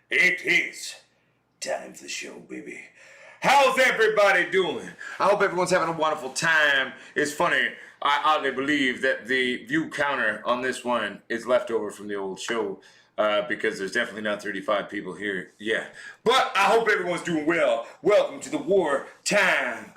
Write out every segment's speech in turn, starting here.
It is time for the show, baby. How's everybody doing? I hope everyone's having a wonderful time. It's funny, I oddly believe that the view counter on this one is left over from the old show because there's definitely not 35 people here. Yeah. But I hope everyone's doing well. Welcome to the Wartime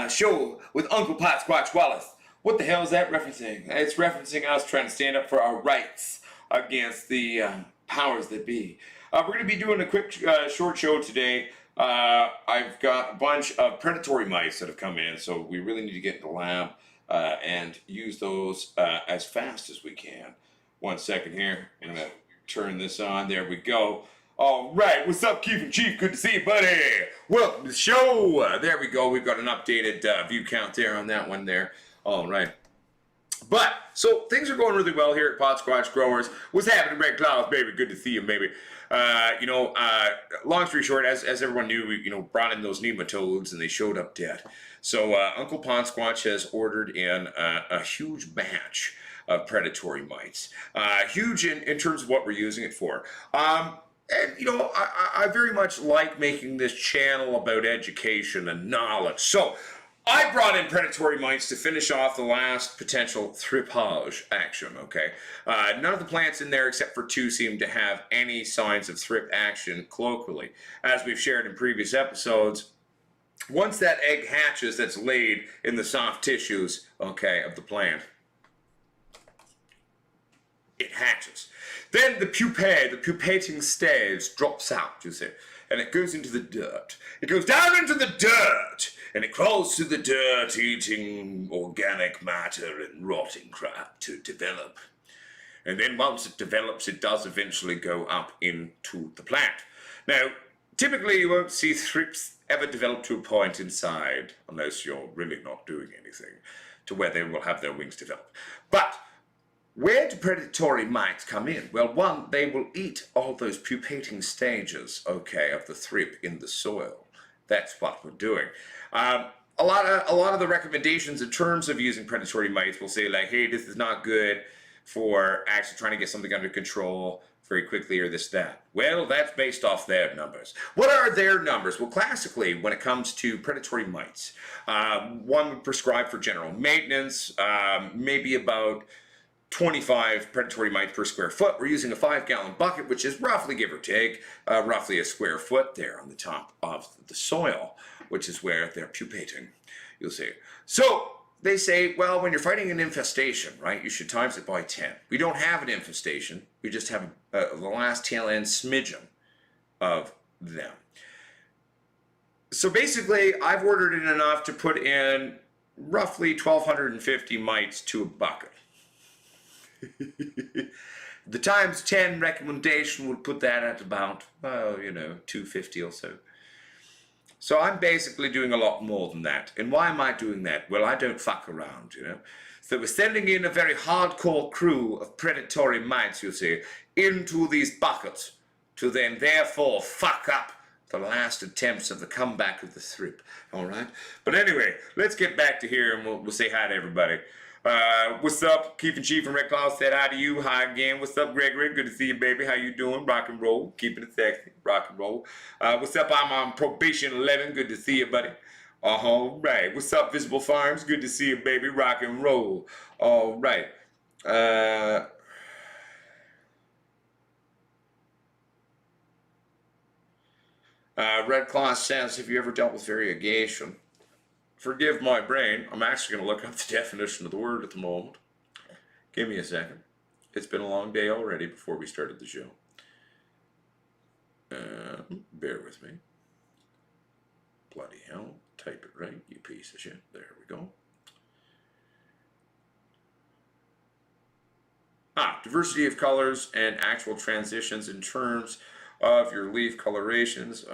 show with Uncle Potsquatch Wallace. What the hell is that referencing? It's referencing us trying to stand up for our rights against the powers that be. We're going to be doing a quick, short show today. I've got a bunch of predatory mice that have come in, so we really need to get in the lab and use those as fast as we can. 1 second here. I'm going to turn this on. There we go. All right. What's up, Keith and Chief? Good to see you, buddy. Welcome to the show. There we go. We've got an updated view count there on that one there. All right. But, so, things are going really well here at Potsquatch Growers. What's happening, Red Clouds, baby? Good to see you, baby. Long story short, as everyone knew, we, brought in those nematodes and they showed up dead. So, Uncle Potsquatch has ordered in a huge batch of predatory mites. Huge in terms of what we're using it for. I very much like making this channel about education and knowledge. So, I brought in predatory mites to finish off the last potential thrippage action, okay? None of the plants in there except for 2 seem to have any signs of thrip action colloquially. As we've shared in previous episodes, once that egg hatches that's laid in the soft tissues, okay, of the plant, it hatches. Then the pupae, the pupating stage, drops out, you see, and it goes into the dirt. It goes down into the dirt, and it crawls through the dirt, eating organic matter and rotting crap to develop. And then once it develops, it does eventually go up into the plant. Now, typically you won't see thrips ever develop to a point inside, unless you're really not doing anything, to where they will have their wings develop. But where do predatory mites come in? Well, one, they will eat all those pupating stages, okay, of the thrip in the soil. That's what we're doing. A lot of the recommendations in terms of using predatory mites will say like, hey, this is not good for actually trying to get something under control very quickly or this, that. Well, that's based off their numbers. What are their numbers? Well, classically, when it comes to predatory mites, one would prescribe for general maintenance, maybe about 25 predatory mites per square foot. We're using a 5-gallon bucket, which is roughly, give or take, roughly a square foot there on the top of the soil, which is where they're pupating, you'll see. So they say, well, when you're fighting an infestation, right, you should times it by 10. We don't have an infestation. We just have the last tail end smidgen of them. So basically, I've ordered in enough to put in roughly 1,250 mites to a bucket. The times 10 recommendation would put that at about, 250 or so. So I'm basically doing a lot more than that. And why am I doing that? Well, I don't fuck around, So we're sending in a very hardcore crew of predatory mites, you see, into these buckets to then therefore fuck up the last attempts of the comeback of the thrip, all right? But anyway, let's get back to here and we'll say hi to everybody. What's up? Keith and Chief from Red Cloud said hi to you. Hi again. What's up, Gregory? Good to see you, baby. How you doing? Rock and roll. Keeping it sexy. Rock and roll. What's up? I'm on probation 11. Good to see you, buddy. All right. What's up, Visible Farms? Good to see you, baby. Rock and roll. All right. Red Claw says, have you ever dealt with variegation? Forgive my brain. I'm actually going to look up the definition of the word at the moment. Give me a second. It's been a long day already before we started the show. Bear with me. Bloody hell. Type it right, you piece of shit. There we go. Diversity of colors and actual transitions in terms of your leaf colorations.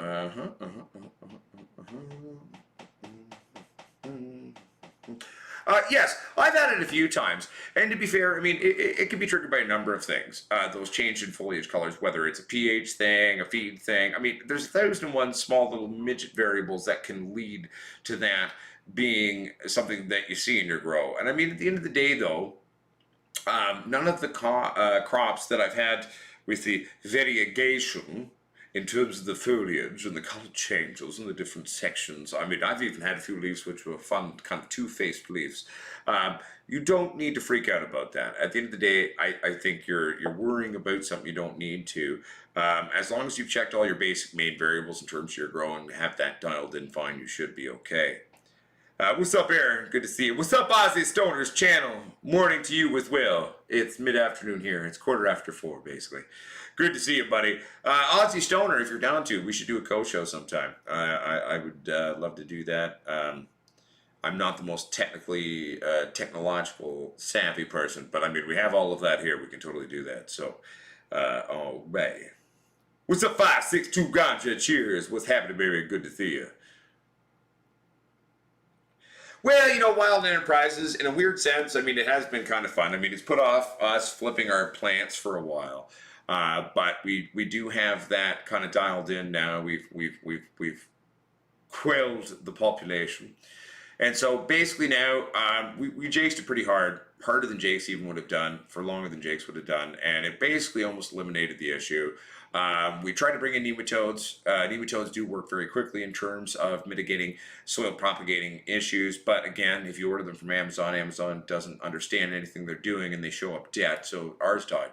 Yes, I've had it a few times, and to be fair, I mean, it can be triggered by a number of things. Those change in foliage colors, whether it's a pH thing, a feed thing. I mean, there's 1,001 small little midget variables that can lead to that being something that you see in your grow. And I mean, at the end of the day, though, none of the crops that I've had with the variegation in terms of the foliage and the color changes and the different sections. I mean, I've even had a few leaves which were fun, kind of two-faced leaves. You don't need to freak out about that. At the end of the day, I think you're worrying about something you don't need to. As long as you've checked all your basic main variables in terms of your growing, have that dialed in fine, you should be okay. What's up, Aaron? Good to see you. What's up, Ozzy Stoner's channel? Morning to you with Will. It's mid-afternoon here. It's 4:15, basically. Good to see you, buddy. Ozzy Stoner, if you're down to, we should do a co-show sometime. I would love to do that. I'm not the most technological savvy person, but I mean, we have all of that here. We can totally do that. So, all right. What's up, 562 Ganja? Cheers. What's happening, baby? Good to see you. Well, you know, Wild Enterprises, in a weird sense, I mean, it has been kind of fun. I mean, it's put off us flipping our plants for a while, but we do have that kind of dialed in now. We've quelled the population, and so basically now we jaked it pretty hard, harder than Jake's even would have done, for longer than Jake's would have done, and it basically almost eliminated the issue. We tried to bring in nematodes. Nematodes do work very quickly in terms of mitigating soil propagating issues, but again, if you order them from Amazon, Amazon doesn't understand anything they're doing and they show up dead, so ours died.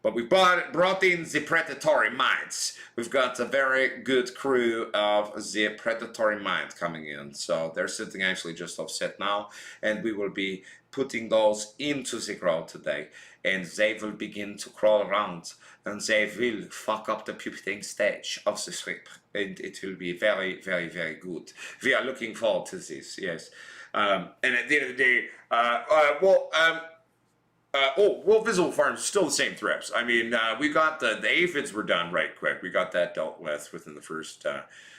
But we brought in the predatory mites. We've got a very good crew of the predatory mites coming in, so they're sitting actually just offset now, and we will be putting those into the grow today, and they will begin to crawl around, and they will fuck up the pupating stage of the thrip, and it will be very, very, very good. We are looking forward to this, yes. And at the end of the day, Visible Farms still the same thrips. I mean, we got the aphids were done right quick. We got that dealt with within the first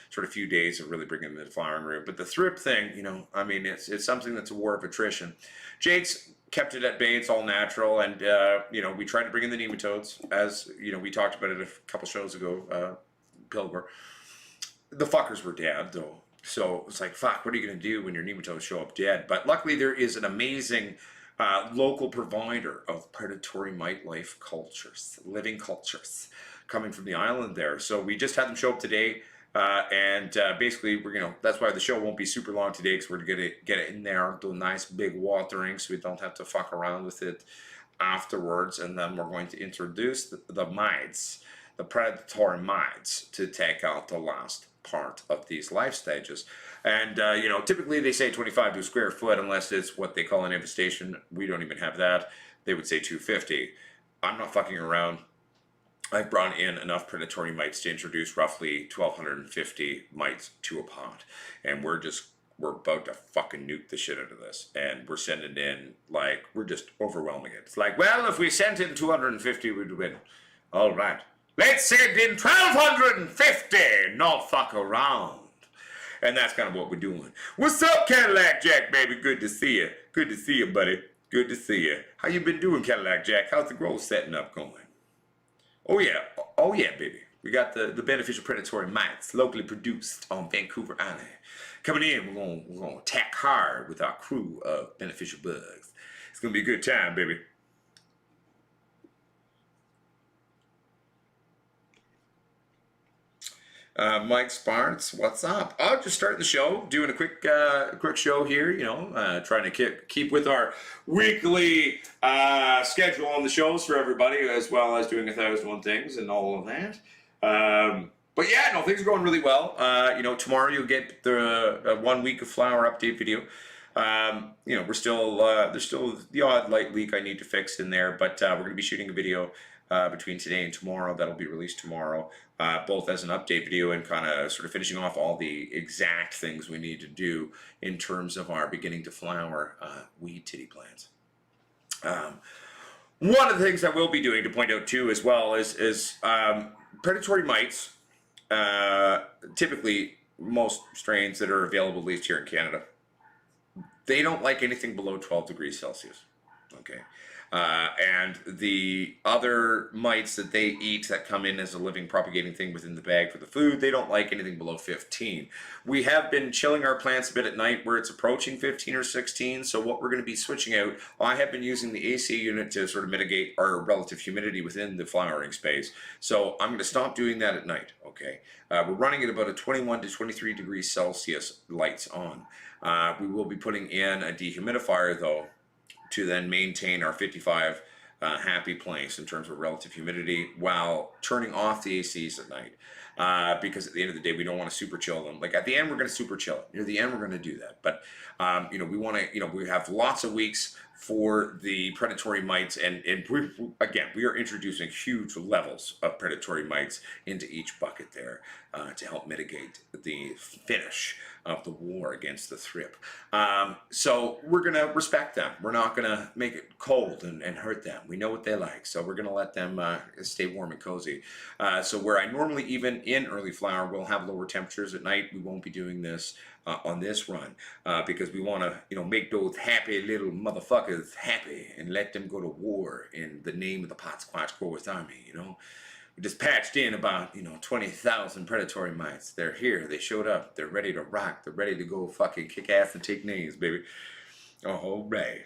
sort of few days of really bringing them to the flowering room. But the thrip thing, you know, I mean, it's something that's a war of attrition. Jake's kept it at bay. It's all natural, and you know, we tried to bring in the nematodes, as you know, we talked about it a couple shows ago. Pilgrim, the fuckers were dead though. So it's like, fuck, what are you gonna do when your nematodes show up dead? But luckily, there is an amazing local provider of predatory mite life cultures, living cultures, coming from the island there. So we just had them show up today, and basically, we're, you know, that's why the show won't be super long today, because we're gonna get it in there, do a nice big watering, so we don't have to fuck around with it afterwards. And then we're going to introduce the mites, the predatory mites, to take out the last part of these life stages. And you know, typically they say 25 to a square foot, unless it's what they call an infestation. We don't even have that. They would say 250. I'm not fucking around. I've brought in enough predatory mites to introduce roughly 1,250 mites to a pot, and we're about to fucking nuke the shit out of this, and we're sending in, like, we're just overwhelming it. It's like, well, if we sent in 250, we'd win. All right, let's send in 1,250, not fuck around. And that's kind of what we're doing. What's up, Cadillac Jack, baby? Good to see you. Good to see you, buddy. Good to see you. How you been doing, Cadillac Jack? How's the growth setting up going? Oh yeah, baby. We got the beneficial predatory mites, locally produced on Vancouver Island. Coming in, we're gonna attack hard with our crew of beneficial bugs. It's gonna be a good time, baby. Mike Sparks, what's up? Oh, just starting the show, doing a quick show here, you know, trying to keep with our weekly schedule on the shows for everybody, as well as doing 1,001 things and all of that. But yeah, no, things are going really well. You know, tomorrow you'll get the 1 week of flower update video. You know, there's still the odd light leak I need to fix in there, but we're going to be shooting a video between today and tomorrow that'll be released tomorrow, both as an update video and kind of sort of finishing off all the exact things we need to do in terms of our beginning to flower weed titty plants. One of the things I will be doing, to point out too, as well, is predatory mites. Typically, most strains that are available, at least here in Canada, they don't like anything below 12 degrees Celsius. Okay. And the other mites that they eat that come in as a living propagating thing within the bag for the food, they don't like anything below 15. We have been chilling our plants a bit at night where it's approaching 15 or 16, so what we're going to be switching out, I have been using the AC unit to sort of mitigate our relative humidity within the flowering space, so I'm going to stop doing that at night, okay? We're running at about a 21 to 23 degrees Celsius lights on. We will be putting in a dehumidifier though, to then maintain our 55 happy place in terms of relative humidity while turning off the ACs at night. Because at the end of the day, we don't want to super chill them. Like at the end, we're going to super chill it. Near the end, we're going to do that. But, you know, we want to, you know, we have lots of weeks for the predatory mites. And we are introducing huge levels of predatory mites into each bucket there to help mitigate the finish of the war against the thrip. So we're going to respect them. We're not going to make it cold and hurt them. We know what they like, so we're going to let them stay warm and cozy. So where I normally, even in early flower, will have lower temperatures at night, we won't be doing this on this run because we want to, you know, make those happy little motherfuckers happy and let them go to war in the name of the Potsquatch Growers Army, you know. We just patched in about, you know, 20,000 predatory mites. They're here. They showed up. They're ready to rock. They're ready to go fucking kick ass and take names, baby. All right.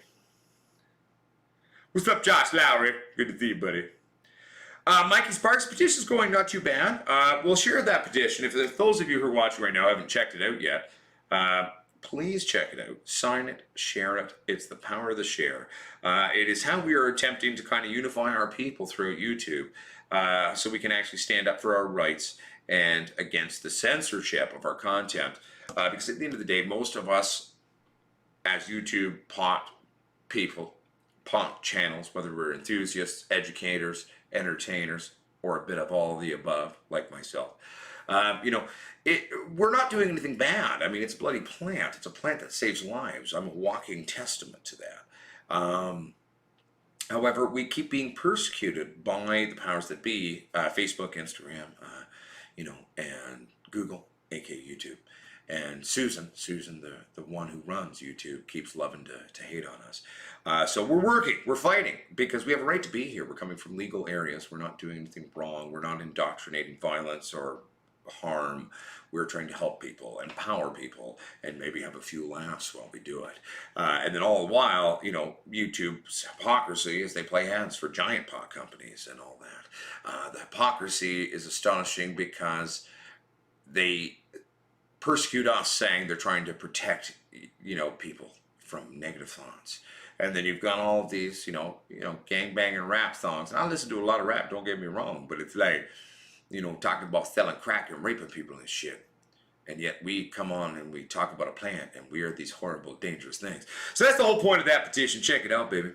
What's up, Josh Lowry? Good to see you, buddy. Mikey Sparks, petition's going not too bad. We'll share that petition. If those of you who are watching right now haven't checked it out yet, please check it out. Sign it, share it. It's the power of the share. It is how we are attempting to kind of unify our people throughout YouTube so we can actually stand up for our rights and against the censorship of our content. Because at the end of the day, most of us as YouTube pot people, pot channels, whether we're enthusiasts, educators, entertainers, or a bit of all of the above, like myself, you know, we're not doing anything bad. I mean, it's a bloody plant. It's a plant that saves lives. I'm a walking testament to that. However, we keep being persecuted by the powers that be, Facebook, Instagram, you know, and Google, aka YouTube. And Susan, the one who runs YouTube, keeps loving to hate on us. So we're working, we're fighting, because we have a right to be here. We're coming from legal areas. We're not doing anything wrong. We're not indoctrinating violence or harm. We're trying to help people, empower people, and maybe have a few laughs while we do it. And then all the while, you know, YouTube's hypocrisy is they play ads for giant pot companies and all that. The hypocrisy is astonishing because they persecute us saying they're trying to protect, you know, people from negative thoughts. And then you've got all of these, you know, gangbanging rap songs. And I listen to a lot of rap, don't get me wrong, but it's like, you know, talking about selling crack and raping people and shit. And yet we come on and we talk about a plant and we are these horrible, dangerous things. So that's the whole point of that petition. Check it out, baby.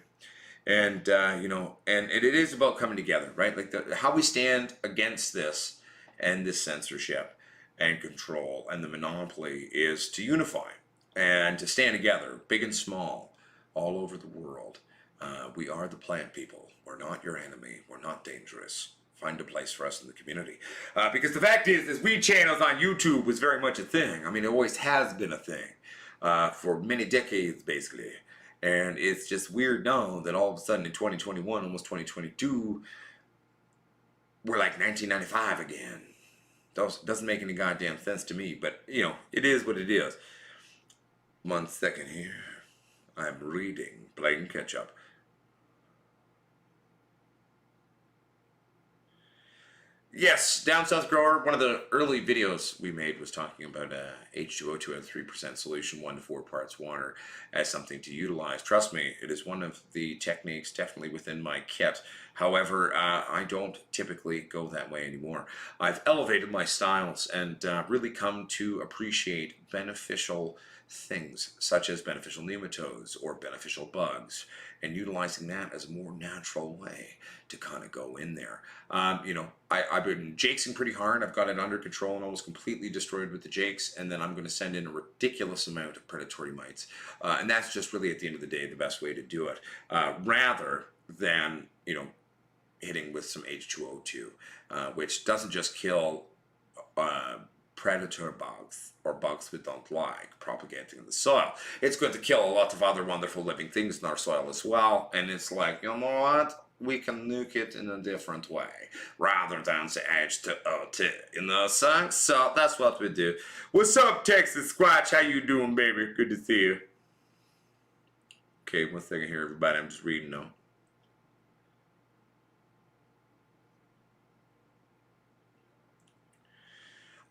And, you know, and it is about coming together, right? Like how we stand against this and this censorship and control and the monopoly is to unify and to stand together, big and small, all over the world. We are the plant people. We're not your enemy. We're not dangerous. Find a place for us in the community. Because the fact is weed channels on YouTube was very much a thing. I mean, it always has been a thing for many decades, basically. And it's just weird now that all of a sudden in 2021, almost 2022, we're like 1995 again. Doesn't make any goddamn sense to me, but, you know, it is what it is. 1 second here. I'm reading, playing catch up. Yes, Down South Grower, one of the early videos we made was talking about H2O2 at 3% solution, 1 to 4 parts water, as something to utilize. Trust me, it is one of the techniques definitely within my kit. However, I don't typically go that way anymore. I've elevated my styles and really come to appreciate beneficial things such as beneficial nematodes or beneficial bugs and utilizing that as a more natural way to kind of go in there. You know, I've been jakesing pretty hard. I've got it under control and almost completely destroyed with the jakes, and then I'm going to send in a ridiculous amount of predatory mites. And that's just really at the end of the day the best way to do it, rather than, you know, hitting with some H2O2, which doesn't just kill predator bugs or bugs we don't like propagating in the soil. It's going to kill a lot of other wonderful living things in our soil as well. And it's like, you know what? We can nuke it in a different way rather than the H2O2 in the sun. So that's what we do. What's up, Texas Squatch? How you doing, baby? Good to see you. Okay, one second here, everybody. I'm just reading now.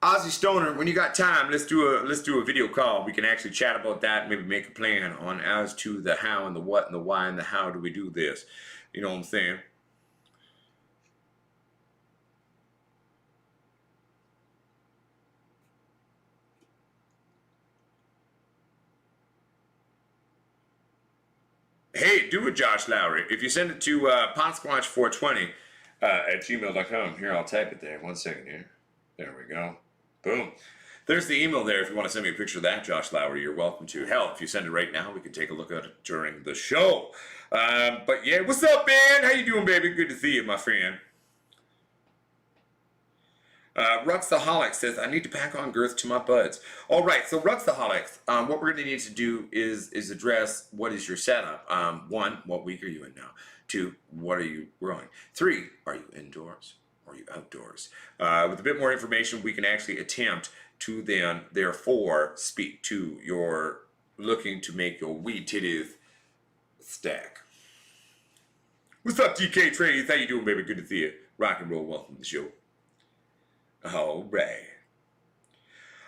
Ozzy Stoner, when you got time, let's do a video call. We can actually chat about that, maybe make a plan on as to the how and the what and the why and the how do we do this. You know what I'm saying? Hey, do it, Josh Lowry. If you send it to Potsquatch420 at gmail.com. Here, I'll type it there. 1 second here. There we go. Boom. There's the email there. If you want to send me a picture of that, Josh Lowry, you're welcome to. Hell, if you send it right now, we can take a look at it during the show. But yeah, what's up, man? How you doing, baby? Good to see you, my friend. Ruxaholic says, I need to pack on girth to my buds. All right, so Ruxaholic, what we're going to need to do is address what is your setup. 1, what week are you in now? 2, what are you growing? 3, are you indoors? Or are you outdoors? With a bit more information, we can actually attempt to then, therefore, speak to your looking to make your wee titties stack. What's up, TK Trades? How you doing, baby? Good to see you. Rock and roll, welcome to the show. All right.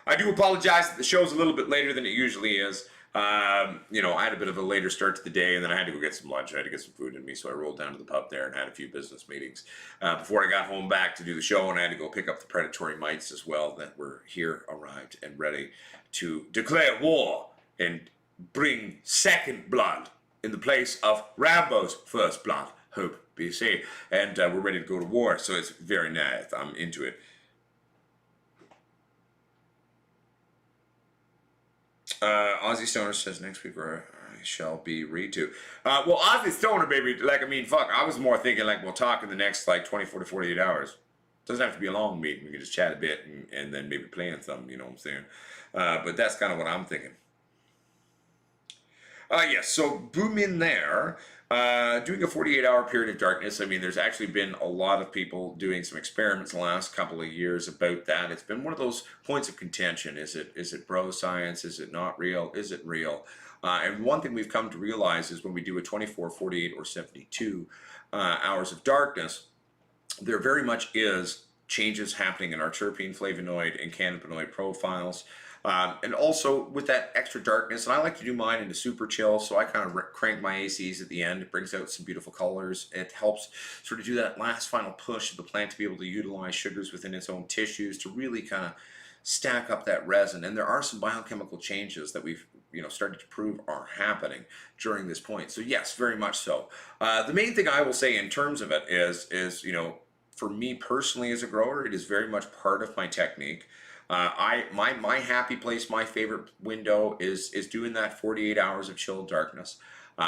I do apologize that the show's a little bit later than it usually is. You know, I had a bit of a later start to the day, and then I had to go get some lunch. I had to get some food in me, so I rolled down to the pub there and had a few business meetings before I got home back to do the show, and I had to go pick up the predatory mites as well that were here, arrived, and ready to declare war and bring second blood in the place of Rambo's first blood, Hope BC. And we're ready to go to war, so it's very nice. I'm into it. Ozzy Stoner says next week I shall be read to. Well, Ozzy Stoner, baby, like, I mean, fuck, I was more thinking, like, we'll talk in the next, like, 24 to 48 hours. Doesn't have to be a long meeting. We can just chat a bit and then maybe plan something, you know what I'm saying? But that's kind of what I'm thinking. Yes, so boom in there. Doing a 48-hour period of darkness. I mean, there's actually been a lot of people doing some experiments the last couple of years about that. It's been one of those points of contention. Is it bro science? Is it not real? Is it real? And one thing we've come to realize is when we do a 24, 48, or 72 hours of darkness, there very much is changes happening in our terpene, flavonoid, and cannabinoid profiles. And also with that extra darkness, and I like to do mine into super chill, so I kind of crank my ACs at the end. It brings out some beautiful colors. It helps sort of do that last final push of the plant to be able to utilize sugars within its own tissues to really kind of stack up that resin. And there are some biochemical changes that we've started to prove are happening during this point. So yes, very much so. The main thing I will say in terms of it is for me personally as a grower, it is very much part of my technique. My happy place, my favorite window is doing that 48 hours of chill darkness.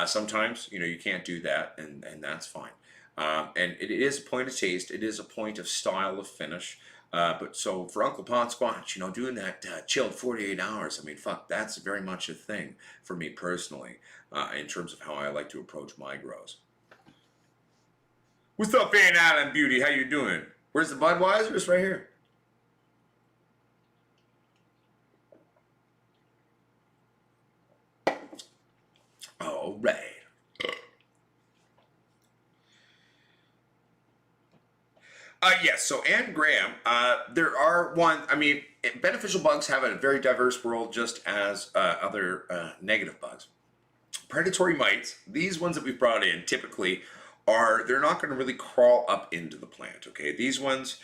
Sometimes, you can't do that, and that's fine. And it is a point of taste. It is a point of style of finish. But so for Uncle Potsquatch, doing that chilled 48 hours, I mean, fuck, that's very much a thing for me personally, in terms of how I like to approach my grows. What's up, Van Island Beauty? How you doing? Where's the Budweiser? It's right here. All right. Yes, so Anne Graham, there are beneficial bugs have a very diverse world just as other negative bugs. Predatory mites, these ones that we've brought in typically they're not going to really crawl up into the plant, okay? These ones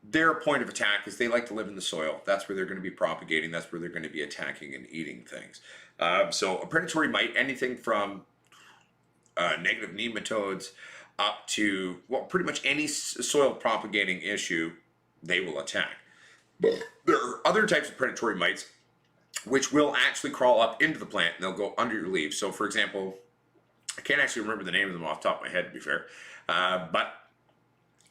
their point of attack is they like to live in the soil. That's where they're going to be propagating. That's where they're going to be attacking and eating things. So a predatory mite, anything from negative nematodes up to, well, pretty much any soil propagating issue, they will attack. But there are other types of predatory mites which will actually crawl up into the plant and they'll go under your leaves. So for example, I can't actually remember the name of them off the top of my head, to be fair, but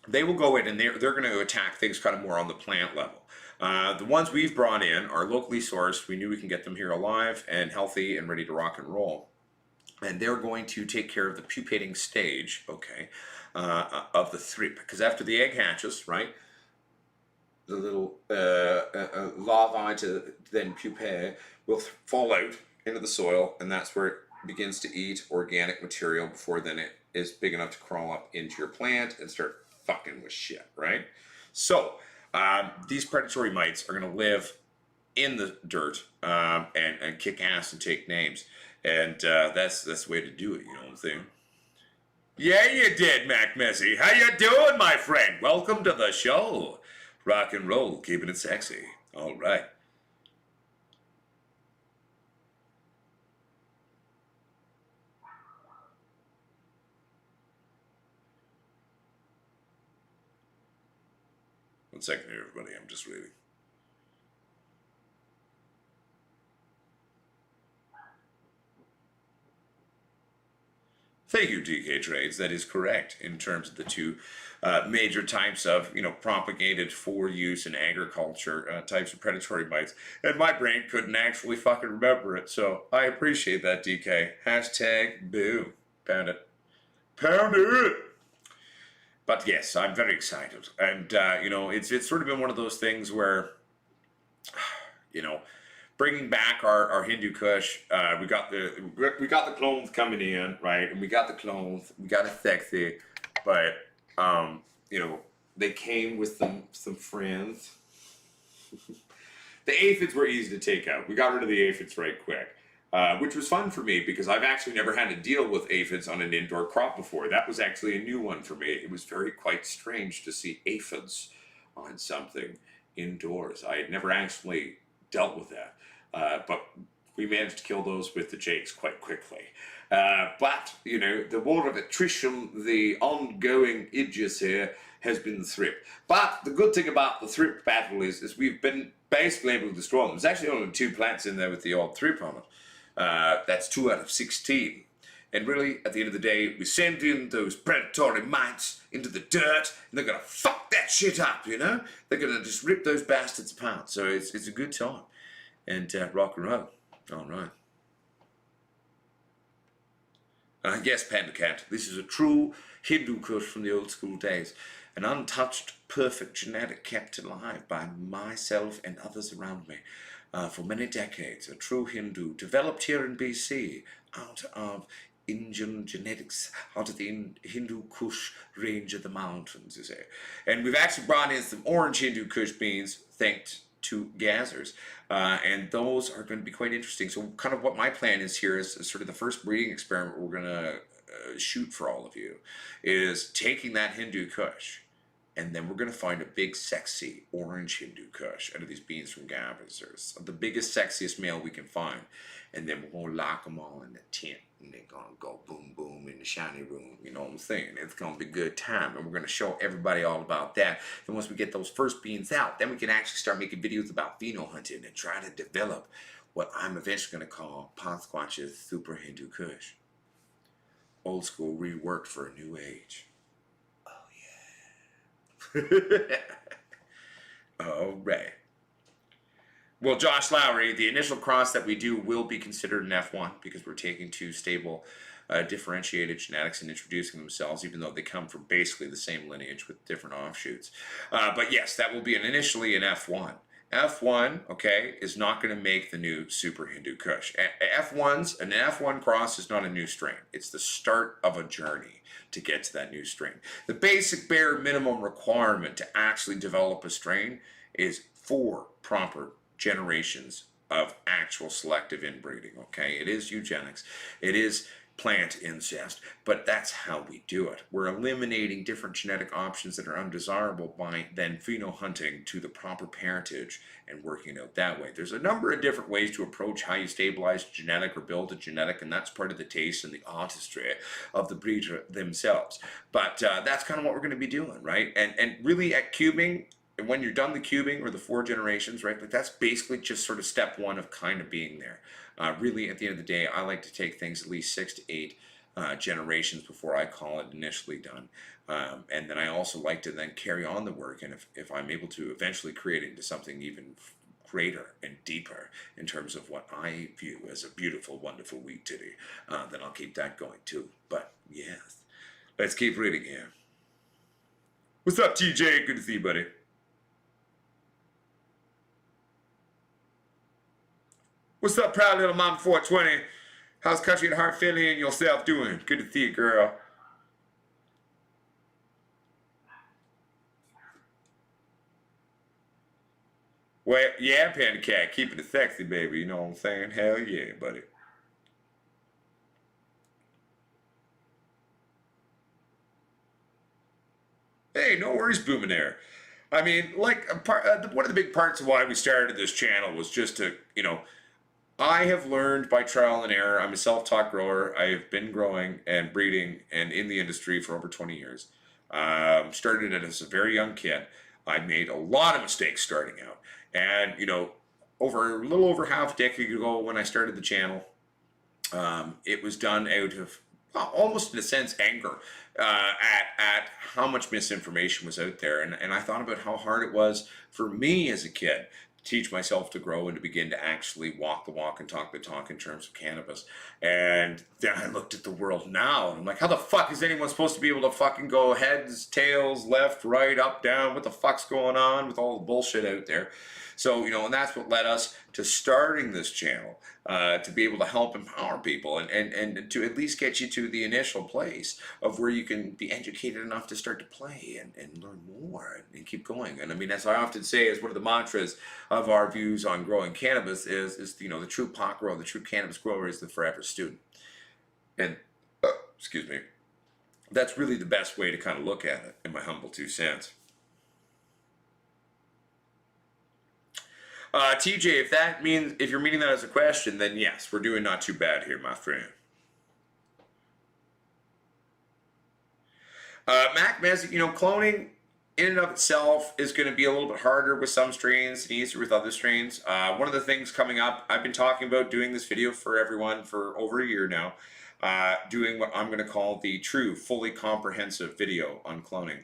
they will go in and they're going to attack things kind of more on the plant level. The ones we've brought in are locally sourced. We knew we can get them here alive and healthy and ready to rock and roll. And they're going to take care of the pupating stage, okay, of the thrip. Because after the egg hatches, right, the little larvae to then pupae will fall out into the soil, and that's where it begins to eat organic material before then it is big enough to crawl up into your plant and start fucking with shit, right? So these predatory mites are going to live in the dirt and kick ass and take names, and that's the way to do it. You know what I'm saying? Yeah, you did, Mac Messy. How you doing, my friend? Welcome to the show. Rock and roll, keeping it sexy. All right. One second here, everybody. I'm just reading. Thank you, DK Trades. That is correct in terms of the two major types of, propagated for use in agriculture types of predatory mites. And my brain couldn't actually fucking remember it, so I appreciate that, DK. Hashtag boo. Pound it. Pound it! But yes, I'm very excited. And, it's sort of been one of those things where, bringing back our Hindu Kush, we got the clones coming in, right? And we got the clones, we got it sexy, but they came with some friends. The aphids were easy to take out. We got rid of the aphids right quick, which was fun for me because I've actually never had to deal with aphids on an indoor crop before. That was actually a new one for me. It was quite strange to see aphids on something indoors. I had never actually dealt with that. But we managed to kill those with the jakes quite quickly. But, the war of attrition, the ongoing idiots here, has been the thrip. But the good thing about the thrip battle is we've been basically able to destroy them. There's actually only 2 plants in there with the old thrip on it. That's 2 out of 16. And really, at the end of the day, we send in those predatory mites into the dirt, and they're going to fuck that shit up, They're going to just rip those bastards apart. So it's a good time. And rock and roll. All right. Yes, Panda Cat, this is a true Hindu Kush from the old school days. An untouched, perfect genetic kept alive by myself and others around me for many decades. A true Hindu developed here in BC out of Indian genetics, out of the Hindu Kush range of the mountains, you say. And we've actually brought in some orange Hindu Kush beans, thanks to gazzers, and those are going to be quite interesting. So kind of what my plan is here is sort of the first breeding experiment we're going to shoot for all of you is taking that Hindu Kush, and then we're going to find a big sexy orange Hindu Kush out of these beans from gazzers, the biggest sexiest male we can find, and then we're going to lock them all in the tent, and they're going to go boom boom in the shiny room, you know what I'm saying? It's going to be a good time, and we're going to show everybody all about that. And once we get those first beans out, then we can actually start making videos about pheno hunting and try to develop what I'm eventually going to call Potsquatch's Super Hindu Kush. Old school reworked for a new age. Oh yeah. All right. Well, Josh Lowry, the initial cross that we do will be considered an F1 because we're taking 2 stable, differentiated genetics and introducing themselves, even though they come from basically the same lineage with different offshoots. But yes, that will be initially an F1. F1, okay, is not going to make the new Super Hindu Kush. An F1 cross is not a new strain. It's the start of a journey to get to that new strain. The basic bare minimum requirement to actually develop a strain is 4 proper generations of actual selective inbreeding, okay? It is eugenics, it is plant incest, but that's how we do it. We're eliminating different genetic options that are undesirable by then pheno hunting to the proper parentage and working out that way. There's a number of different ways to approach how you stabilize a genetic or build a genetic, and that's part of the taste and the artistry of the breeder themselves. But that's kind of what we're going to be doing, right? And really at cubing, and when you're done the cubing or the 4 generations, right, like that's basically just sort of step 1 of kind of being there. Really, at the end of the day, I like to take things at least 6 to 8 generations before I call it initially done. And then I also like to then carry on the work, and if I'm able to eventually create it into something even greater and deeper in terms of what I view as a beautiful, wonderful wheat titty, then I'll keep that going too. But yes, let's keep reading here. What's up, TJ? Good to see you, buddy. What's up, proud little mama 420? How's country and heart feeling and yourself doing? Good to see you, girl. Well, yeah, Panda Cat, keeping it sexy, baby. You know what I'm saying? Hell yeah, buddy. Hey, no worries, booming there. I mean, like, one of the big parts of why we started this channel was just to, I have learned by trial and error. I'm a self-taught grower. I've been growing and breeding and in the industry for over 20 years. Started it as a very young kid. I made a lot of mistakes starting out. And, over a little over half a decade ago when I started the channel, it was done out of almost in a sense anger at how much misinformation was out there, and I thought about how hard it was for me as a kid to teach myself to grow and to begin to actually walk the walk and talk the talk in terms of cannabis. And then I looked at the world now and I'm like, how the fuck is anyone supposed to be able to fucking go heads, tails, left, right, up, down? What the fuck's going on with all the bullshit out there? So, and that's what led us to starting this channel, to be able to help empower people and to at least get you to the initial place of where you can be educated enough to start to play and learn more and keep going. And I mean, as I often say, as one of the mantras of our views on growing cannabis is the true pot grower, the true cannabis grower is the forever student. And, excuse me, that's really the best way to kind of look at it, in my humble 2 cents. TJ, if you're meaning that as a question, then yes, we're doing not too bad here, my friend. Mac Messick, cloning in and of itself is going to be a little bit harder with some strains and easier with other strains. One of the things coming up, I've been talking about doing this video for everyone for over a year now, doing what I'm going to call the true, fully comprehensive video on cloning.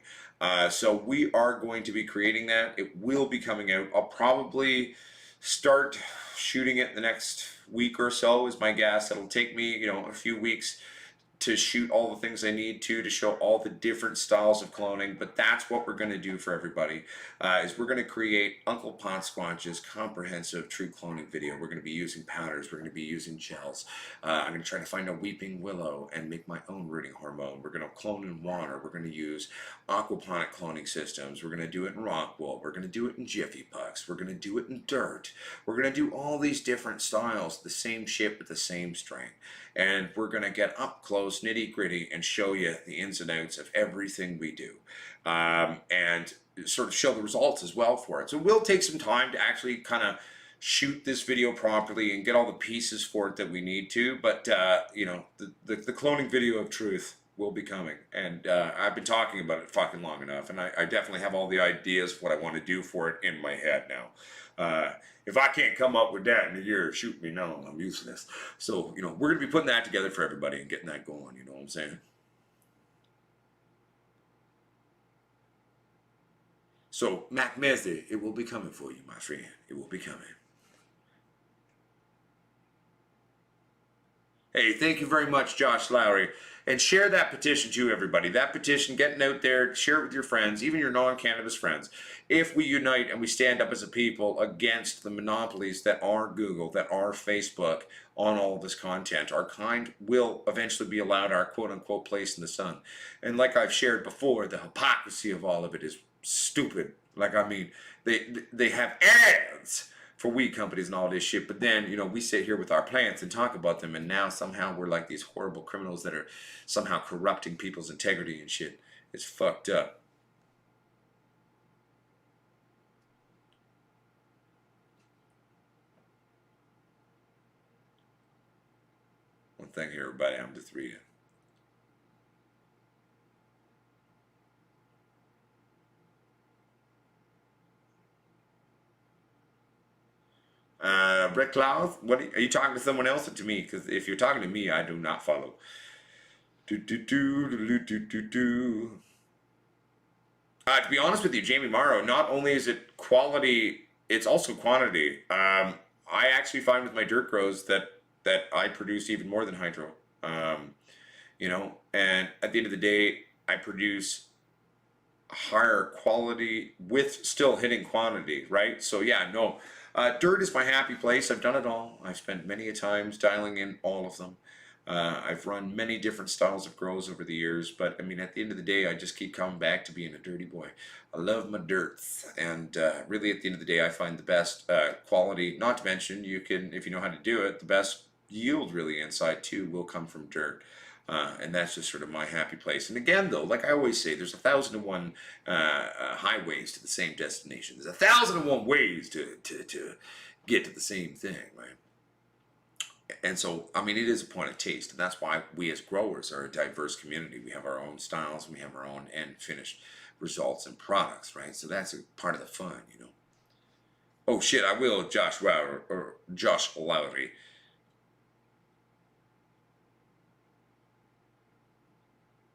So we are going to be creating that. It will be coming out. I'll probably start shooting it the next week or so is my guess. It'll take me, a few weeks to shoot all the things I need to show all the different styles of cloning, but that's what we're going to do for everybody, is we're going to create Uncle Potsquatch's comprehensive true cloning video. We're going to be using powders, we're going to be using gels, I'm going to try to find a weeping willow and make my own rooting hormone. We're going to clone in water, we're going to use aquaponic cloning systems, we're going to do it in rock wool, we're going to do it in jiffy pucks, we're going to do it in dirt, we're going to do all these different styles, the same shit with the same strain. And we're going to get up close, nitty gritty, and show you the ins and outs of everything we do, and sort of show the results as well for it. So we'll take some time to actually kind of shoot this video properly and get all the pieces for it that we need to, but the cloning video of truth will be coming, and I've been talking about it fucking long enough, and I definitely have all the ideas of what I want to do for it in my head now. If I can't come up with that in a year, shoot me, no, I'm useless. So, we're going to be putting that together for everybody and getting that going, you know what I'm saying? So, Mac Messi, it will be coming for you, my friend. It will be coming. Hey, thank you very much, Josh Lowry. And share that petition too, everybody. That petition, getting out there, share it with your friends, even your non-cannabis friends. If we unite and we stand up as a people against the monopolies that are Google, that are Facebook, on all this content, our kind will eventually be allowed our quote-unquote place in the sun. And like I've shared before, the hypocrisy of all of it is stupid. Like, I mean, they have ads for weed companies and all this shit, but then, we sit here with our plants and talk about them, and now somehow we're like these horrible criminals that are somehow corrupting people's integrity and shit. It's fucked up. One thing here, everybody, I'm just reading. Brett Cloud, are you talking to someone else or to me? Because if you're talking to me, I do not follow. Do, do, do, do, do, do, do. To be honest with you, Jamie Morrow, not only is it quality, it's also quantity. I actually find with my dirt grows that I produce even more than hydro. Um, and at the end of the day, I produce higher quality with still hitting quantity, right? So yeah, no, dirt is my happy place. I've done it all. I've spent many a times dialing in all of them. I've run many different styles of grows over the years, but I mean, at the end of the day, I just keep coming back to being a dirty boy. I love my dirts, and really, at the end of the day, I find the best quality. Not to mention, you can, if you know how to do it, the best yield really inside too will come from dirt. And that's just sort of my happy place. And again, though, like I always say, there's 1,001 highways to the same destination. There's 1,001 ways to get to the same thing, right? And so, I mean, it is a point of taste, and that's why we as growers are a diverse community. We have our own styles, and we have our own end finished results and products, right? So that's a part of the fun, Oh shit, I will, Josh Lowry.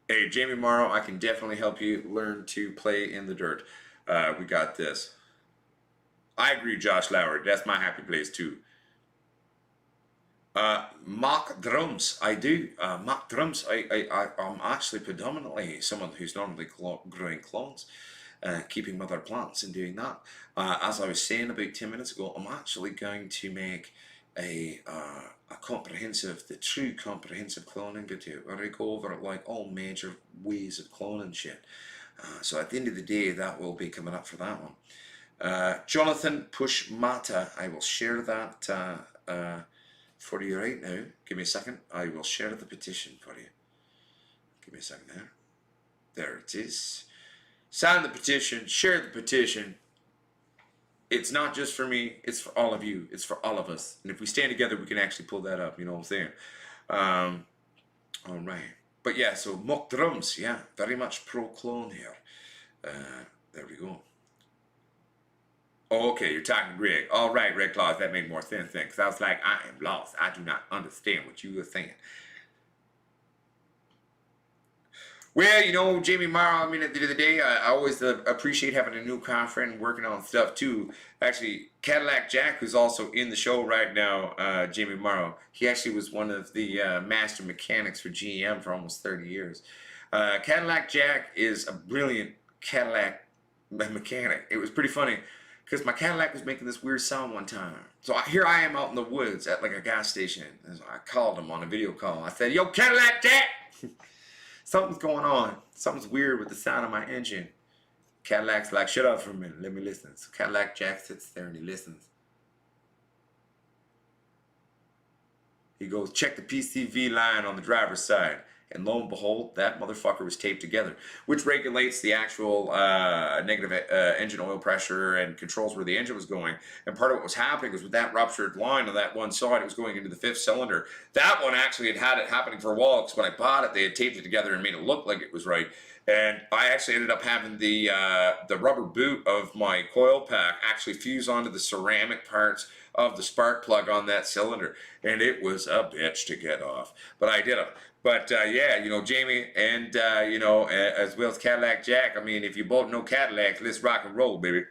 Hey, Jamie Morrow, I can definitely help you learn to play in the dirt. We got this. I agree, Josh Lowry. That's my happy place too. Mock drums, I do. Mock drums, I'm actually predominantly someone who's normally growing clones, keeping mother plants and doing that. As I was saying about 10 minutes ago, I'm actually going to make a comprehensive, the true comprehensive cloning video where I go over like all major ways of cloning shit. So at the end of the day, that will be coming up for that one. Jonathan Push Mata, I will share that for you right now. Give me a second. I will share the petition for you. Give me a second there. There it is. Sign the petition. Share the petition. It's not just for me. It's for all of you. It's for all of us. And if we stand together, we can actually pull that up. You know what I'm saying? All right. But yeah, so mock drums. Yeah, very much pro clone here. There we go. Oh, okay, you're talking to Greg. All right, Red Claws, that made more sense then. Because I was like, I am lost. I do not understand what you were saying. Well, Jamie Morrow, I mean, at the end of the day, I always appreciate having a new car friend working on stuff too. Actually, Cadillac Jack, who's also in the show right now, Jamie Morrow, he actually was one of the master mechanics for GM for almost 30 years. Cadillac Jack is a brilliant Cadillac mechanic. It was pretty funny because my Cadillac was making this weird sound one time. So here I am out in the woods at like a gas station. And so I called him on a video call. I said, "Yo, Cadillac Jack! Something's going on. Something's weird with the sound of my engine." Cadillac's like, "Shut up for a minute. Let me listen." So Cadillac Jack sits there and he listens. He goes, "Check the PCV line on the driver's side." And lo and behold, that motherfucker was taped together, which regulates the actual negative engine oil pressure and controls where the engine was going. And part of what was happening was with that ruptured line on that one side, it was going into the fifth cylinder. That one actually had it happening for a while, because when I bought it, they had taped it together and made it look like it was right. And I actually ended up having the rubber boot of my coil pack actually fuse onto the ceramic parts of the spark plug on that cylinder, and it was a bitch to get off, but I did it. But yeah, Jamie, and as well as Cadillac Jack, I mean, if you both know Cadillac, let's rock and roll, baby.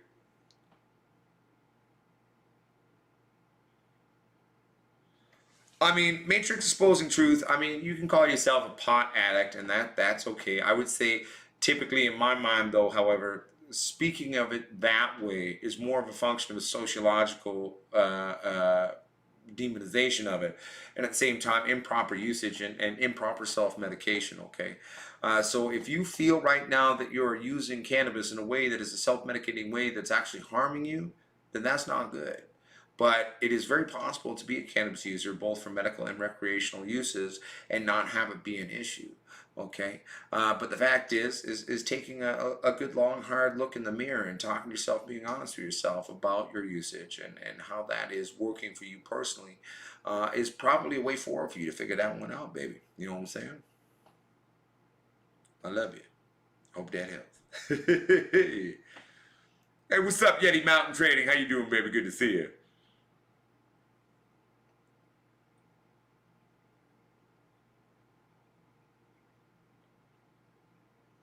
I mean, Matrix Exposing Truth, I mean, you can call yourself a pot addict, and that's okay. I would say, typically in my mind, though, however, speaking of it that way is more of a function of a sociological demonization of it, and at the same time improper usage and improper self-medication, okay? So if you feel right now that you're using cannabis in a way that is a self-medicating way that's actually harming you, then that's not good. But it is very possible to be a cannabis user both for medical and recreational uses and not have it be an issue. Okay, but the fact is taking a good long hard look in the mirror and talking to yourself, being honest with yourself about your usage and how that is working for you personally is probably a way forward for you to figure that one out, baby. You know what I'm saying? I love you. Hope that helps. Hey, what's up, Yeti Mountain Trading? How you doing, baby? Good to see you.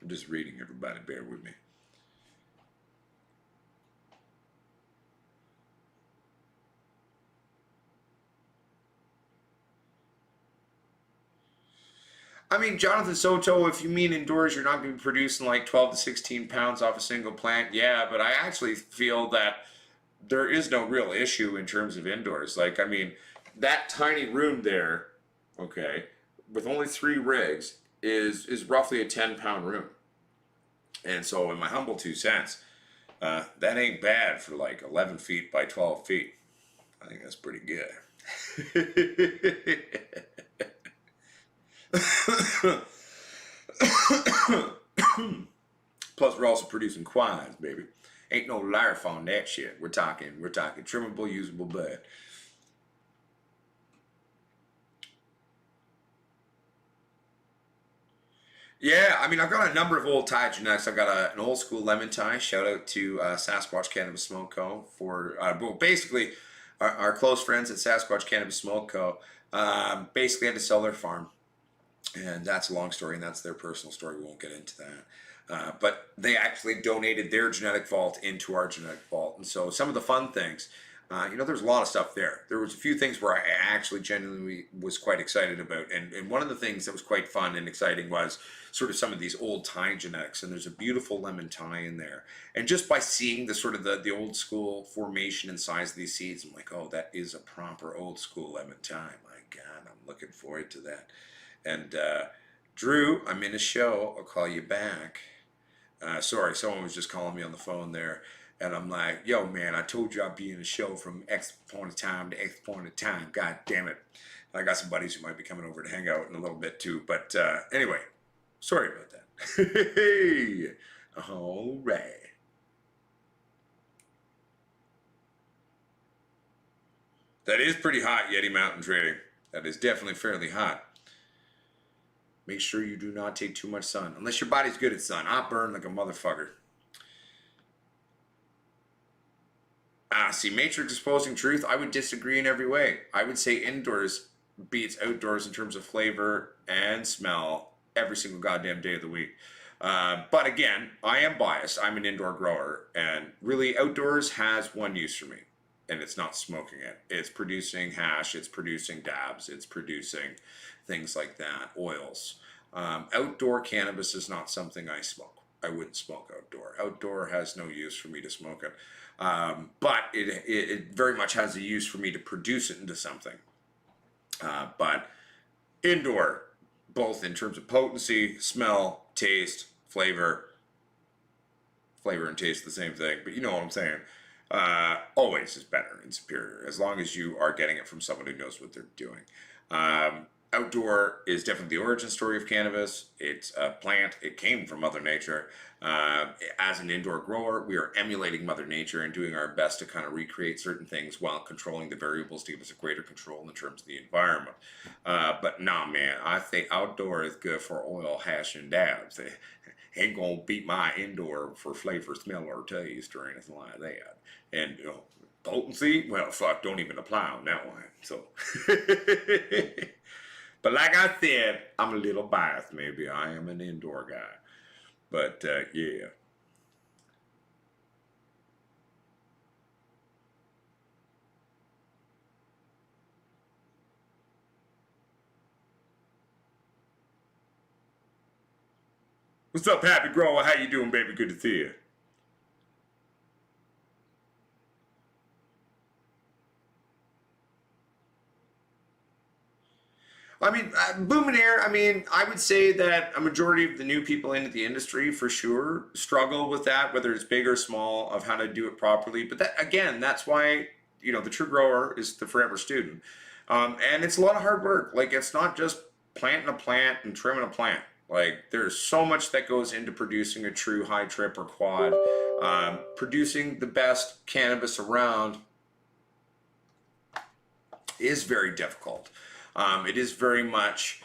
I'm just reading, everybody. Bear with me. I mean, Jonathan Soto, if you mean indoors, you're not going to be producing like 12 to 16 pounds off a single plant. Yeah, but I actually feel that there is no real issue in terms of indoors. Like, I mean, that tiny room there, okay, with only 3 rigs, is roughly a 10-pound room. And so, in my humble 2 cents, that ain't bad for like 11 feet by 12 feet. I think that's pretty good. Plus, we're also producing quads, baby. Ain't no larf on that shit. We're talking trimmable, usable bud. Yeah, I mean, I've got a number of old tie genetics. I've got an old school lemon tie. Shout out to Sasquatch Cannabis Smoke Co. for, well, basically, our close friends at Sasquatch Cannabis Smoke Co. Basically had to sell their farm. And that's a long story, and that's their personal story. We won't get into that. But they actually donated their genetic vault into our genetic vault. And so some of the fun things, there's a lot of stuff there. There was a few things where I actually genuinely was quite excited about. And one of the things that was quite fun and exciting was sort of some of these old tie genetics. And there's a beautiful lemon tie in there. And just by seeing the sort of the old school formation and size of these seeds, I'm like, oh, that is a proper old school lemon tie. My God, I'm looking forward to that. And Drew, I'm in a show. I'll call you back. Sorry, someone was just calling me on the phone there. And I'm like, yo, man, I told you I'd be in a show from X point of time to X point of time. God damn it. I got some buddies who might be coming over to hang out in a little bit too. But anyway, sorry about that. Hey, all right. That is pretty hot, Yeti Mountain Trading. That is definitely fairly hot. Make sure you do not take too much sun. Unless your body's good at sun. I burn like a motherfucker. See, matrix exposing truth, I would disagree in every way. I would say indoors beats outdoors in terms of flavor and smell every single goddamn day of the week. But again, I am biased. I'm an indoor grower. And really, outdoors has one use for me. And it's not smoking it. It's producing hash. It's producing dabs. It's producing things like that, oils. Outdoor cannabis is not something I smoke. I wouldn't smoke outdoor. Outdoor has no use for me to smoke it. But it very much has a use for me to produce it into something. But indoor, both in terms of potency, smell, taste, flavor and taste the same thing, but you know what I'm saying. Always is better and superior as long as you are getting it from someone who knows what they're doing. Outdoor is definitely the origin story of cannabis. It's a plant. It came from Mother Nature. As an indoor grower, we are emulating Mother Nature and doing our best to kind of recreate certain things while controlling the variables to give us a greater control in terms of the environment. But nah, man, I think outdoor is good for oil, hash, and dabs. It ain't gonna beat my indoor for flavor, smell, or taste or anything like that. And potency, well, fuck, don't even apply on that one. So, but like I said, I'm a little biased. Maybe I am an indoor guy, but yeah. What's up, Happy Grower? How you doing, baby? Good to see you. I mean, boom and air. I mean, I would say that a majority of the new people into the industry, for sure, struggle with that, whether it's big or small, of how to do it properly. But that, again, that's why the true grower is the forever student, and it's a lot of hard work. Like, it's not just planting a plant and trimming a plant. Like, there's so much that goes into producing a true high trip or quad. Producing the best cannabis around is very difficult. It is very much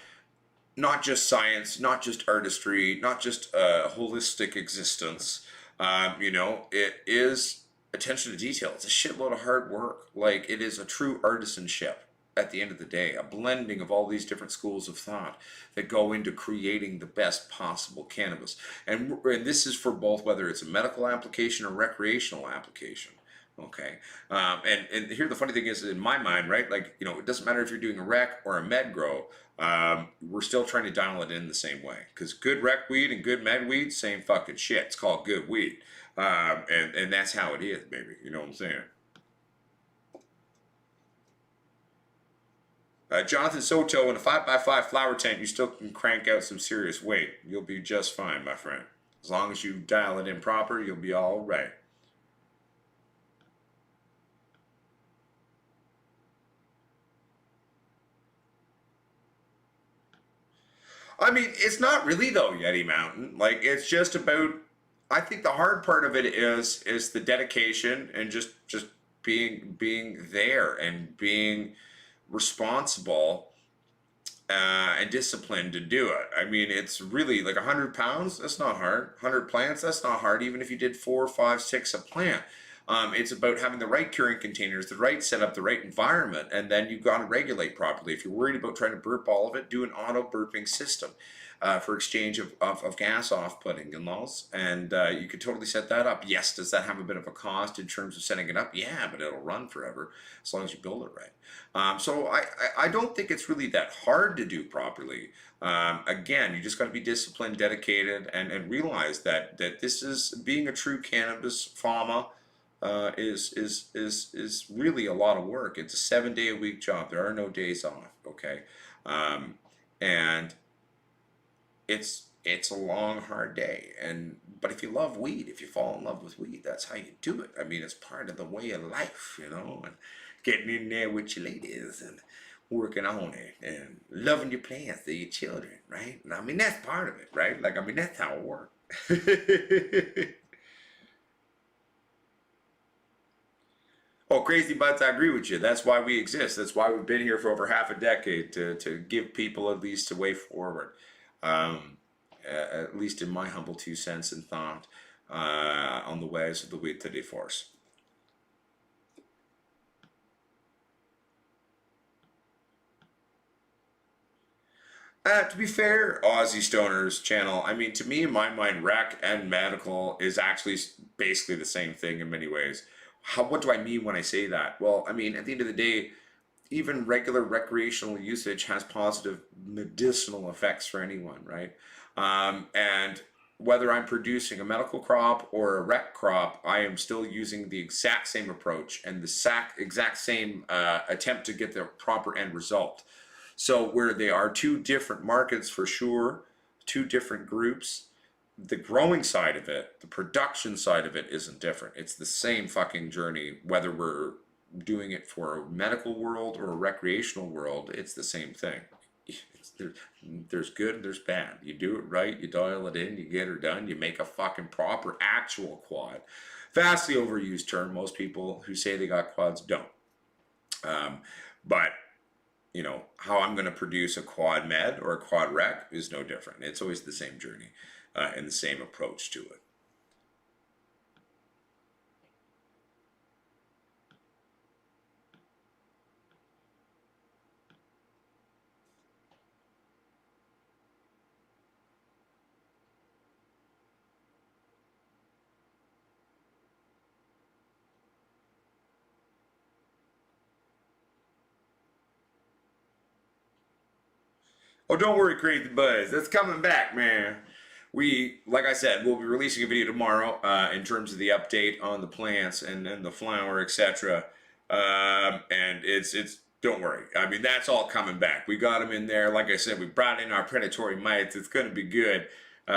not just science, not just artistry, not just a holistic existence. It is attention to detail. It's a shitload of hard work. Like, it is a true artisanship. at the end of the day, a blending of all these different schools of thought that go into creating the best possible cannabis. And this is for both, whether it's a medical application or recreational application. Okay. And here the funny thing is, in my mind, right, like, you know, it doesn't matter if you're doing a rec or a med grow, we're still trying to dial it in the same way. Because good rec weed and good med weed, same fucking shit. It's called good weed. And that's how it is, baby. You know what I'm saying? Jonathan Soto, in a 5x5 flower tent, you still can crank out some serious weight. You'll be just fine, my friend. As long as you dial it in proper, you'll be all right. I mean, it's not really though, Yeti Mountain. Like, it's just about. I think the hard part of it is the dedication and just being there and being responsible and disciplined to do it. I mean, it's really like 100 pounds. That's not hard. 100 plants. That's not hard. Even if you did 4, 5, 6 a plant. It's about having the right curing containers, the right setup, the right environment, and then you've got to regulate properly. If you're worried about trying to burp all of it, do an auto burping system for exchange of gas off-putting and those, and you could totally set that up. Yes, does that have a bit of a cost in terms of setting it up? Yeah, but it'll run forever as long as you build it right. So I don't think it's really that hard to do properly. Again, you just got to be disciplined, dedicated, and realize that this is being a true cannabis farmer. Is really a lot of work. It's a 7-day-a-week job. There are no days off. Okay, and it's a long, hard day. But if you love weed, if you fall in love with weed, that's how you do it. I mean, it's part of the way of life, you know, and getting in there with your ladies and working on it and loving your plants, your children, right? And I mean, that's part of it, right? Like, I mean, that's how it works. Oh, Crazy Butts, I agree with you. That's why we exist. That's why we've been here for over half a decade, to give people at least a way forward. At least in my humble 2 cents and thought on the ways of the weed today force. To be fair, Aussie Stoners channel, I mean, to me, in my mind, rec and medical is actually basically the same thing in many ways. What do I mean when I say that? Well, I mean, at the end of the day, even regular recreational usage has positive medicinal effects for anyone, right? And whether I'm producing a medical crop or a rec crop, I am still using the exact same approach and the exact same attempt to get the proper end result. So where they are 2 different markets for sure, 2 different groups, the growing side of it, the production side of it isn't different. It's the same fucking journey, whether we're doing it for a medical world or a recreational world, it's the same thing. There's good and there's bad. You do it right, you dial it in, you get her done, you make a fucking proper actual quad. Vastly overused term. Most people who say they got quads don't. But you know, how I'm going to produce a quad med or a quad rec is no different. It's always the same journey and the same approach to it. Oh, don't worry, Create the Buzz. That's coming back, man. Like I said, we'll be releasing a video tomorrow in terms of the update on the plants and the flower, etc. And don't worry. I mean, that's all coming back. We got them in there. Like I said, we brought in our predatory mites. It's going to be good.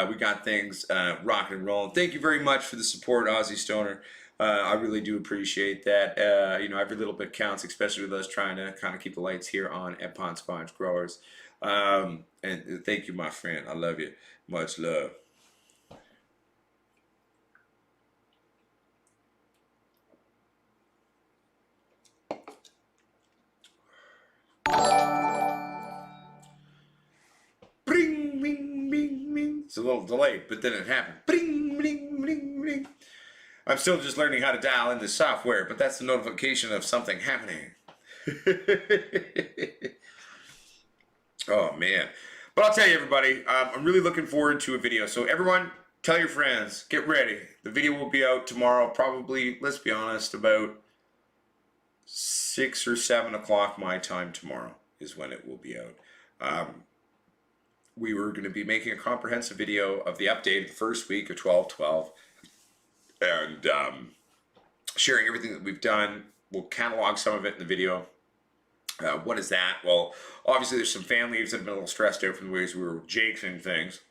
We got things rocking and rolling. Thank you very much for the support, Aussie Stoner. I really do appreciate that. You know, every little bit counts, especially with us trying to kind of keep the lights here on at Potsquatch Growers. And thank you, my friend. I love you. Much love. Bring, bing, bing, bing. It's a little delayed, but then it happened. Bring, bling, bling, bling. I'm still just learning how to dial in the software, but that's the notification of something happening. Oh man. But I'll tell you, everybody, I'm really looking forward to a video. So everyone, tell your friends, get ready. The video will be out tomorrow, probably, let's be honest, about 6 or 7 o'clock my time tomorrow is when it will be out. We were going to be making a comprehensive video of the update of the first week of 12/12 and sharing everything that we've done. We'll catalog some of it in the video. What is that? Well, obviously there's some fan leaves that have been a little stressed out from the ways we were jakesing things.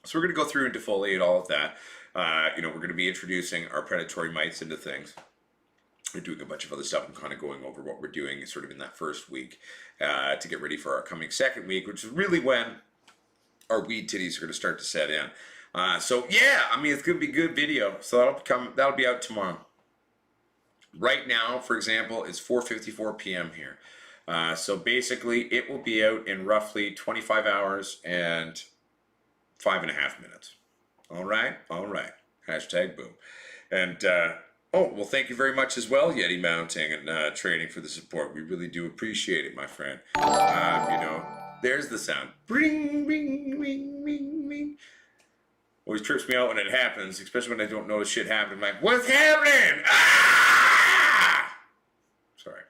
So we're going to go through and defoliate all of that. We're going to be introducing our predatory mites into things. We're doing a bunch of other stuff and kind of going over what we're doing sort of in that first week to get ready for our coming second week, which is really when our weed titties are going to start to set in. So yeah, I mean, it's going to be a good video. So that'll be out tomorrow. Right now, for example, it's 4:54 p.m. here. So basically, it will be out in roughly 25 hours and 5.5 minutes. All right. Hashtag boom. And well, thank you very much as well, Yeti Mounting and Trading, for the support. We really do appreciate it, my friend. There's the sound. Ring, ring, ring, ring, ring. Always trips me out when it happens, especially when I don't notice shit happening. I'm like, what's happening? Ah! Sorry.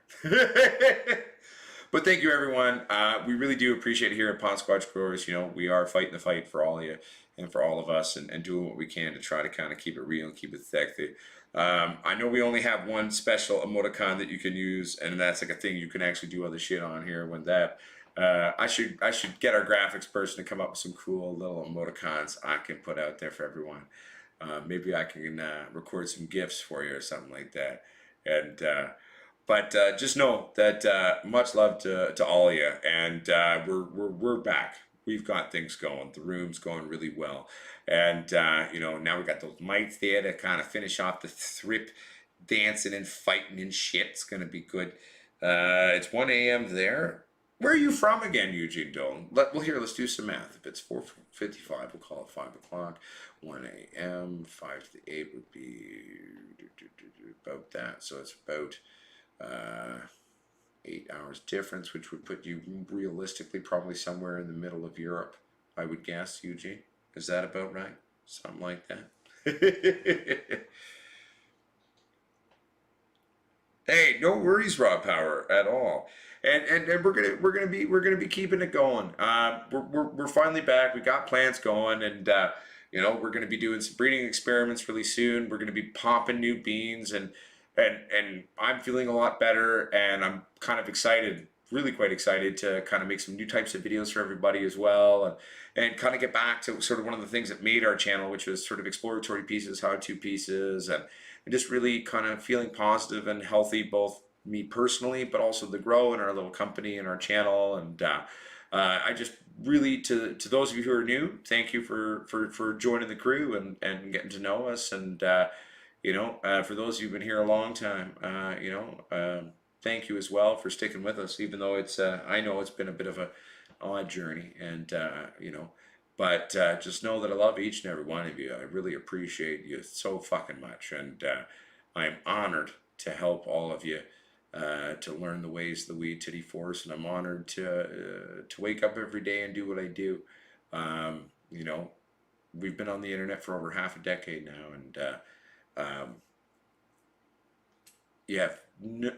But thank you, everyone. We really do appreciate it here at Potsquatch Growers. We are fighting the fight for all of you and for all of us and doing what we can to try to kind of keep it real and keep it sexy. I know we only have one special emoticon that you can use, and that's like a thing you can actually do other shit on here. When that, I should get our graphics person to come up with some cool little emoticons I can put out there for everyone. Maybe I can record some GIFs for you or something like that. And but just know that much love to all of you, and we're back. We've got things going. The room's going really well. And, now we got those mites there to kind of finish off the thrip dancing and fighting and shit. It's going to be good. It's 1 a.m. there. Where are you from again, Eugene Dolan? Let's do some math. If it's 4:55, we'll call it 5 o'clock. 1 a.m., 5 to 8 would be about that. So it's about 8 hours difference, which would put you realistically probably somewhere in the middle of Europe, I would guess, Eugene. Is that about right? Something like that. Hey, no worries, Raw Power, at all. And we're gonna be keeping it going. We're finally back. We got plants going, and we're gonna be doing some breeding experiments really soon. We're gonna be popping new beans, and I'm feeling a lot better, and I'm kind of excited, really quite excited to kind of make some new types of videos for everybody as well, and kind of get back to sort of one of the things that made our channel, which was sort of exploratory pieces, how-to pieces, and just really kind of feeling positive and healthy, both me personally, but also the grow and our little company and our channel. And I just really, to those of you who are new, thank you for joining the crew and getting to know us. And for those who've been here a long time, thank you as well for sticking with us, even though it's I know it's been a bit of a odd journey, and but just know that I love each and every one of you. I really appreciate you so fucking much, and I'm honored to help all of you to learn the ways of the weed titty force, and I'm honored to wake up every day and do what I do. We've been on the internet for over half a decade now, and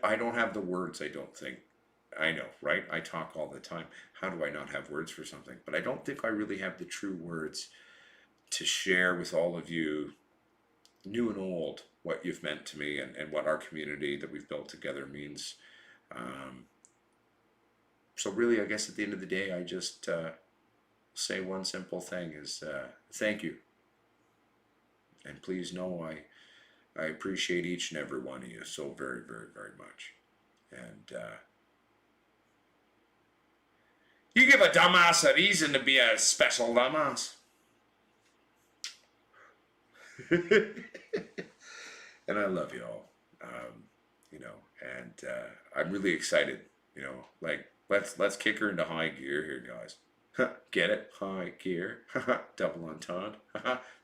I don't have the words, I don't think. I know, right? I talk all the time. How do I not have words for something? But I don't think I really have the true words to share with all of you, new and old, what you've meant to me, and what our community that we've built together means. So really, I guess at the end of the day, I just say one simple thing is thank you. And please know I appreciate each and every one of you so very, very, very much. And you give a dumbass a reason to be a special dumbass. And I love you all, and I'm really excited, let's kick her into high gear here, guys. Get it? High gear. Double entendre.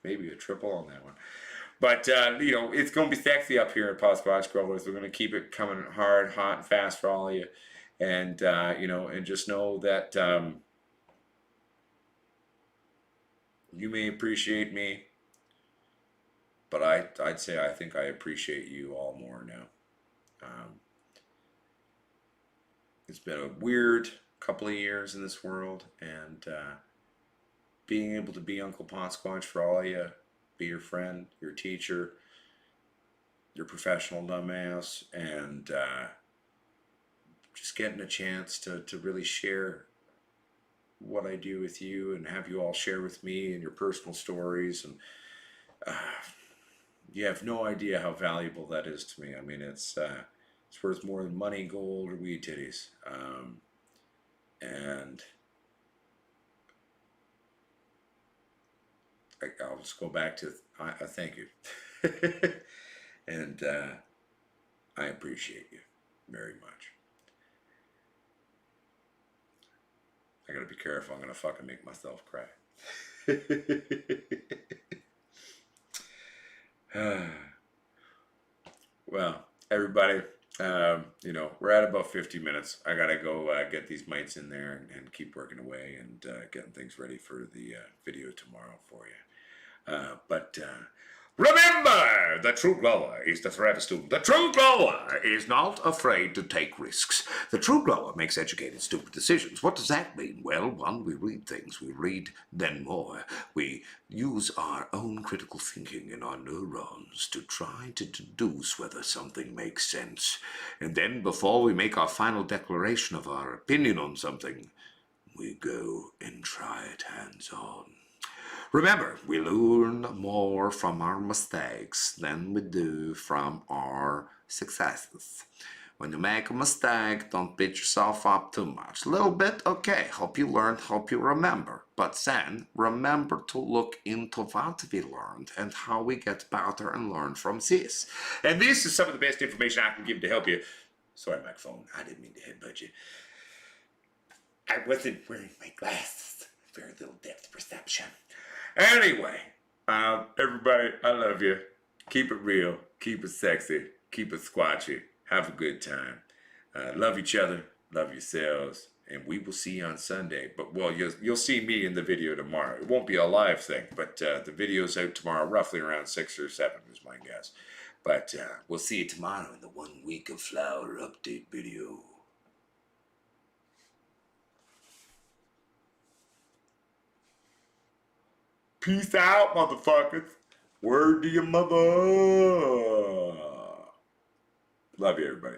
Maybe a triple on that one. But, you know, it's going to be sexy up here at Potsquatch Growers. We're going to keep it coming hard, hot, and fast for all of you. And, you know, and just know that you may appreciate me, but I'd say I think I appreciate you all more now. It's been a weird couple of years in this world, and being able to be Uncle Potsquatch for all of you, be your friend, your teacher, your professional dumbass, and just getting a chance to really share what I do with you and have you all share with me and your personal stories. And you have no idea how valuable that is to me. I mean, it's worth more than money, gold, or weed titties. And I'll just go back to thank you. And I appreciate you very much. I gotta be careful. I'm gonna fucking make myself cry. Well, everybody, you know, we're at about 50 minutes. I gotta go get these mites in there and keep working away and getting things ready for the video tomorrow for you. But remember, the true grower is the forever student. The true grower is not afraid to take risks. The true grower makes educated, stupid decisions. What does that mean? Well, one, we read things. We read, then more. We use our own critical thinking in our neurons to try to deduce whether something makes sense. And then, before we make our final declaration of our opinion on something, we go and try it hands-on. Remember, we learn more from our mistakes than we do from our successes. When you make a mistake, don't beat yourself up too much. A little bit, okay, help you learn, help you remember. But then, remember to look into what we learned and how we get better and learn from this. And this is some of the best information I can give to help you. Sorry, microphone, I didn't mean to headbutt you. I wasn't wearing my glasses. Very little depth perception. Anyway, everybody, I love you. Keep it real, keep it sexy, keep it squatchy. Have a good time. Love each other, love yourselves, and we will see you on Sunday. But, well, you'll see me in the video tomorrow. It won't be a live thing, but the video's out tomorrow, roughly around 6 or 7 is my guess. But we'll see you tomorrow in the 1 week of flower update video. Peace out, motherfuckers. Word to your mother. Love you, everybody.